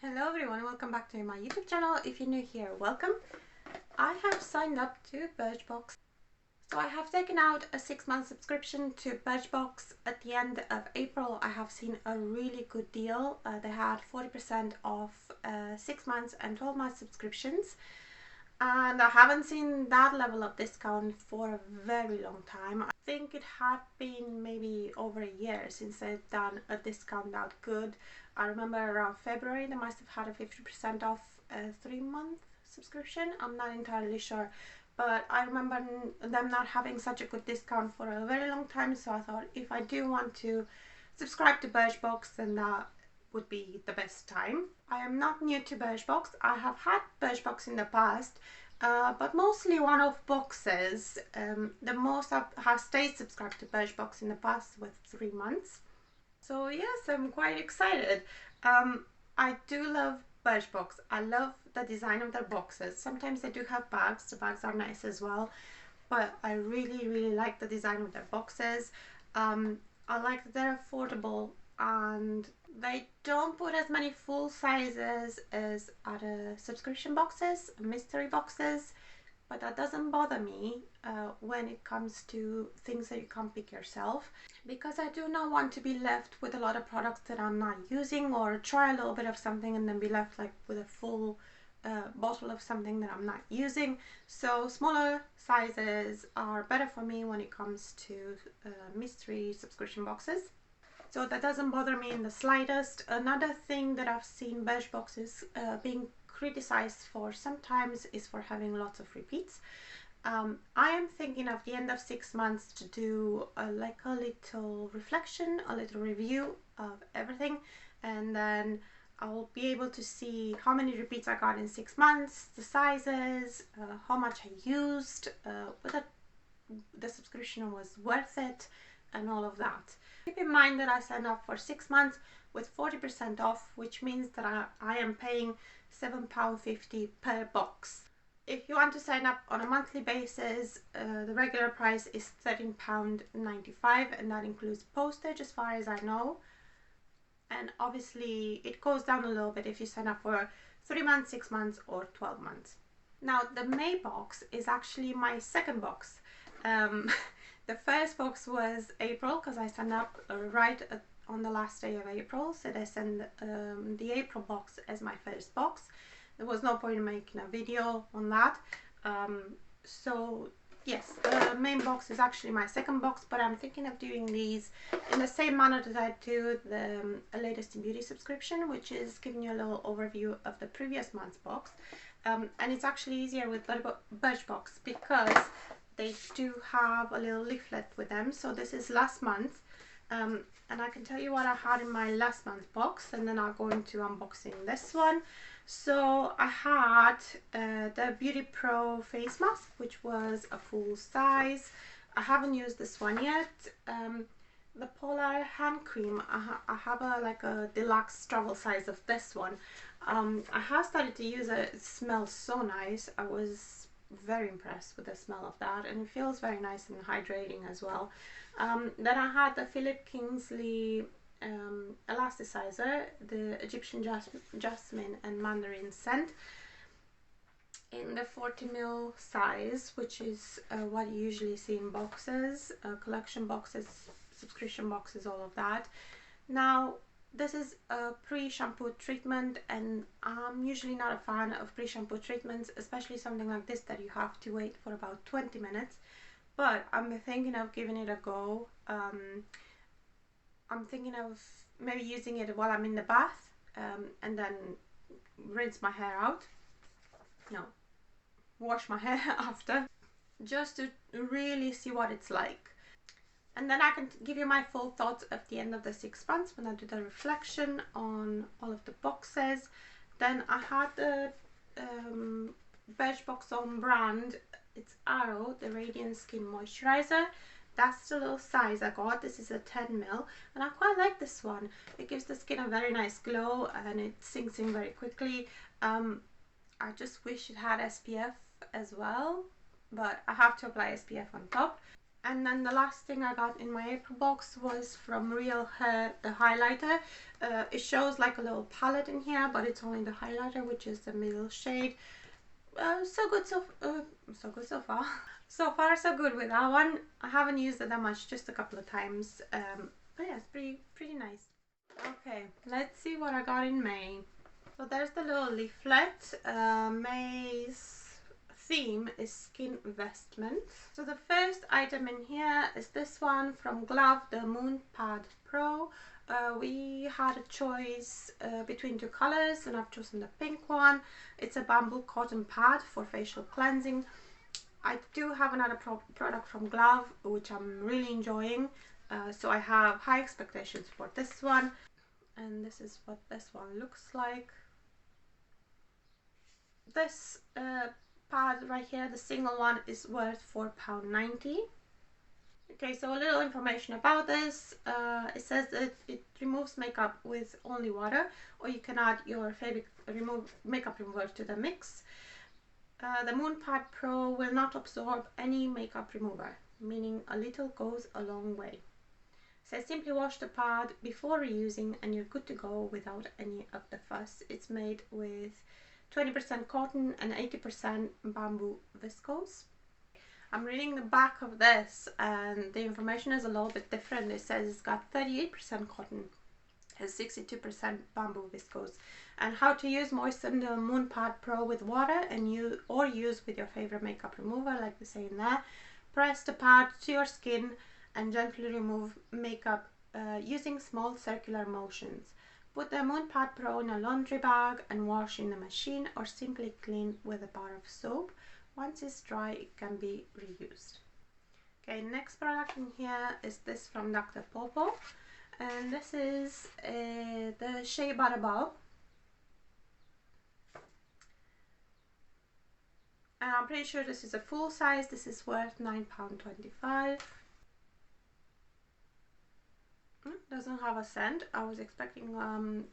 Hello everyone, welcome back to my YouTube channel. If you're new here, welcome. I have signed up to Birchbox. So I have taken out a 6-month subscription to Birchbox. At the end of April, I have seen a really good deal. They had 40% off 6 months and 12 month subscriptions. And I haven't seen that level of discount for a very long time. I think it had been maybe over a year since they've done a discount that good. I remember around February they must have had a 50% off a 3-month subscription. I'm not entirely sure, but I remember them not having such a good discount for a very long time. So I thought if I do want to subscribe to Birchbox, then that would be the best time. I am not new to Birchbox. I have had Birchbox in the past, but mostly one-off boxes. The most I have stayed subscribed to Birchbox in the past was 3 months. So yes, I'm quite excited. I do love Birchbox. I love the design of their boxes. Sometimes they do have bags. The bags are nice as well, but I really like the design of their boxes. I like that they're affordable and they don't put as many full sizes as other subscription boxes, mystery boxes, but that doesn't bother me when it comes to things that you can't pick yourself, because I do not want to be left with a lot of products that I'm not using, or try a little bit of something and then be left like with a full bottle of something that I'm not using. So smaller sizes are better for me when it comes to mystery subscription boxes. So that doesn't bother me in the slightest. Another thing that I've seen Birchbox being criticized for sometimes is for having lots of repeats. I am thinking of the end of 6 months to do like a little reflection, a little review of everything, and then I'll be able to see how many repeats I got in 6 months, the sizes, how much I used, whether the subscription was worth it, and all of that. Keep in mind that I signed up for 6 months with 40% off, which means that I am paying £7.50 per box. If you want to sign up on a monthly basis, the regular price is £13.95, and that includes postage as far as I know. And obviously it goes down a little bit if you sign up for 3 months, 6 months or 12 months. Now the May box is actually my second box. The first box was April, because I signed up on the last day of April, so they send the April box as my first box. There was no point in making a video on that. So yes, the main box is actually my second box, but I'm thinking of doing these in the same manner that I do the latest in beauty subscription, which is giving you a little overview of the previous month's box. And it's actually easier with Birchbox because they do have a little leaflet with them. So this is last month, and I can tell you what I had in my last month's box, and then I'll go into unboxing this one. So I had the Beauty Pro face mask, which was a full size. I haven't used this one yet. The Polar hand cream, I have like a deluxe travel size of this one. I have started to use it. It smells so nice. I was very impressed with the smell of that, and it feels very nice and hydrating as well. Then I had the Philip Kingsley elasticizer, the Egyptian jasmine and mandarin scent in the 40ml size, which is what you usually see in boxes, collection boxes, subscription boxes, all of that. Now this is a pre-shampoo treatment, and I'm usually not a fan of pre-shampoo treatments, especially something like this that you have to wait for about 20 minutes. But I'm thinking of giving it a go. I'm thinking of maybe using it while I'm in the bath, and then rinse my hair out. No, wash my hair after, just to really see what it's like. And then I can give you my full thoughts at the end of the 6 months when I do the reflection on all of the boxes. Then I had the Birchbox own brand, it's Arrow, the Radiant Skin Moisturizer. That's the little size I got. This is a 10ml, and I quite like this one. It gives the skin a very nice glow and it sinks in very quickly. I just wish it had SPF as well, but I have to apply SPF on top. And then the last thing I got in my April box was from Real Hair, the highlighter. It shows like a little palette in here, but it's only the highlighter, which is the middle shade. So good so far. So far so good with that one. I haven't used it that much, just a couple of times. But yeah, it's pretty nice. Okay, let's see what I got in May. So there's the little leaflet. May's theme is skin vestment. So the first item in here is this one from Glove, the Moon Pad Pro. We had a choice between two colors, and I've chosen the pink one. It's a bamboo cotton pad for facial cleansing. I do have another product from Glove, which I'm really enjoying. So I have high expectations for this one. And this is what this one looks like. This pad right here, the single one, is worth £4.90. Okay, so a little information about this. It says that it removes makeup with only water, or you can add your favorite makeup remover to the mix. The Moon Pad Pro will not absorb any makeup remover, meaning a little goes a long way. So simply wash the pad before reusing and you're good to go without any of the fuss. It's made with 20% cotton and 80% bamboo viscose. I'm reading the back of this and the information is a little bit different. It says it's got 38% cotton and 62% bamboo viscose. And how to use: moisten the Moon Pad Pro with water and use with your favorite makeup remover, like we say in there. Press the pad to your skin and gently remove makeup using small circular motions. Put the Moon Pad Pro in a laundry bag and wash in the machine, or simply clean with a bar of soap. Once it's dry, it can be reused. Okay, next product in here is this from Dr. Popo, and this is the Shea Butter Balm. And I'm pretty sure this is a full size. This is worth £9.25. Doesn't have a scent. I was expecting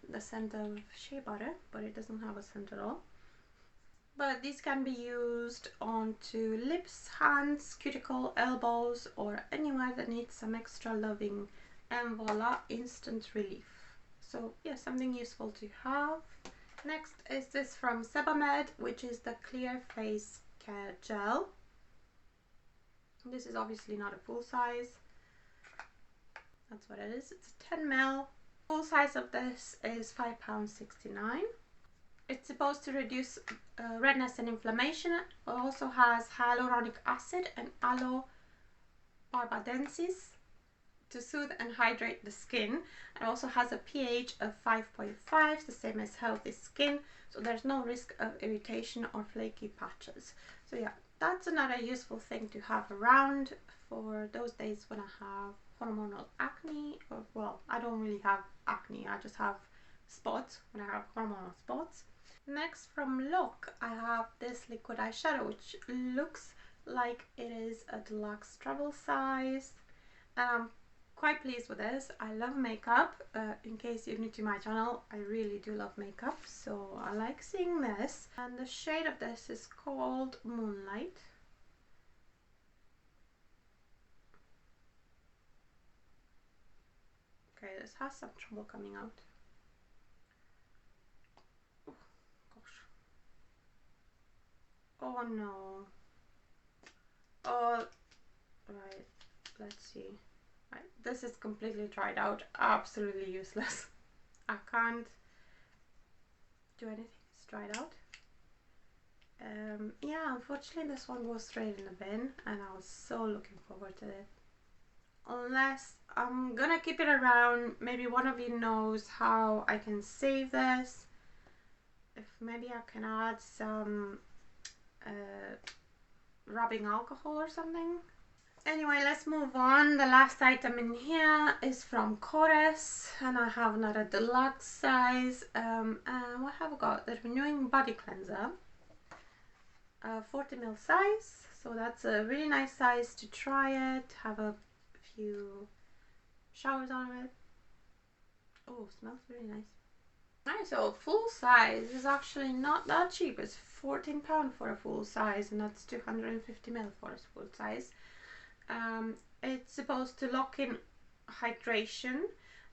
the scent of shea butter, but it doesn't have a scent at all. But these can be used onto lips, hands, cuticle, elbows, or anywhere that needs some extra loving, and voila, instant relief. So yeah, something useful to have. Next is this from Sebamed, which is the Clear Face Care Gel. This is obviously not a full size. That's what it is. It's a 10 ml. Full size of this is £5.69. It's supposed to reduce redness and inflammation. It also has hyaluronic acid and aloe barbadensis to soothe and hydrate the skin. It also has a pH of 5.5, the same as healthy skin, so there's no risk of irritation or flaky patches. So yeah, that's another useful thing to have around for those days when I have hormonal acne, or well, I don't really have acne, I just have spots when I have hormonal spots. Next from Look, I have this liquid eyeshadow, which looks like it is a deluxe travel size. I'm quite pleased with this. I love makeup. In case you're new to my channel, I really do love makeup, so I like seeing this. And the shade of this is called Moonlight. Okay, this has some trouble coming out. Oh, gosh. Oh no. Oh, right. Let's see. Right, this is completely dried out. Absolutely useless. I can't do anything. It's dried out. Yeah, unfortunately this one goes straight in the bin, and I was so looking forward to it. Unless I'm gonna keep it around. Maybe one of you knows how I can save this. If maybe I can add some rubbing alcohol or something. Anyway, let's move on. The last item in here is from Chorus, and I have another deluxe size. And what have I got? The Renewing Body Cleanser, 40 ml size. So that's a really nice size to try it, have a few showers out of it. Oh, smells really nice. Nice. So full size is actually not that cheap. It's £14 for a full size, and that's 250 ml for a full size. It's supposed to lock in hydration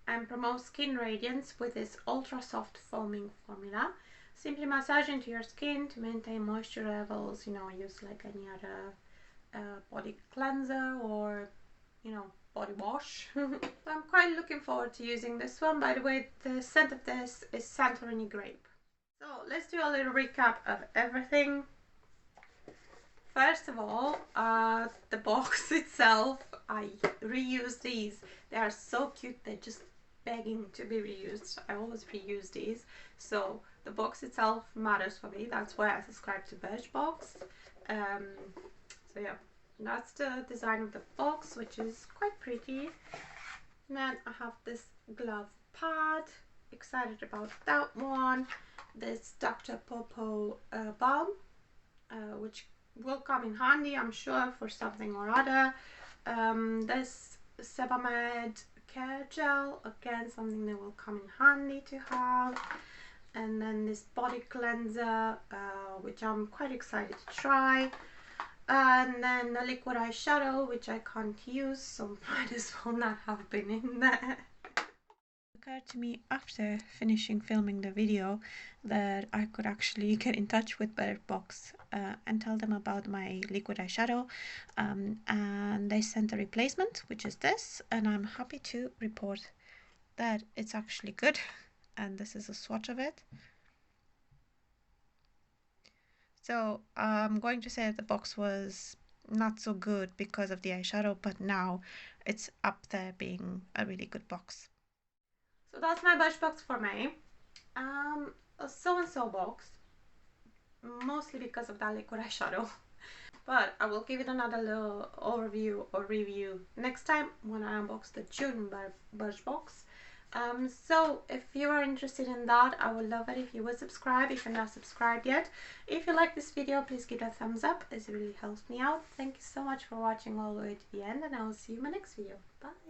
and promote skin radiance with this ultra soft foaming formula. Simply massage into your skin to maintain moisture levels. Use like any other body cleanser or body wash. So I'm quite looking forward to using this one. By the way, the scent of this is Santorini grape. So let's do a little recap of everything. First of all, the box itself, I reuse these. They are so cute, they're just begging to be reused. I always reuse these. So the box itself matters for me. That's why I subscribe to Birchbox. So yeah, that's the design of the box, which is quite pretty. And then I have this glove pad. Excited about that one. This Dr. Popo balm, which will come in handy, I'm sure, for something or other. This Sebamed care gel, again something that will come in handy to have. And then this body cleanser, which I'm quite excited to try. And then the liquid eyeshadow, which I can't use, so might as well not have been in there. It occurred to me after finishing filming the video that I could actually get in touch with Birchbox and tell them about my liquid eyeshadow, and they sent a replacement, which is this, and I'm happy to report that it's actually good. And this is a swatch of it. So I'm going to say that the box was not so good because of the eyeshadow, but now it's up there being a really good box. So that's my Birchbox for May. A so-and-so box, mostly because of that liquid eyeshadow. But I will give it another little overview or review next time when I unbox the June Birchbox. So if you are interested in that, I would love it if you would subscribe if you're not subscribed yet. If you like this video, please give it a thumbs up, as it really helps me out. Thank you so much for watching all the way to the end, and I will see you in my next video. Bye!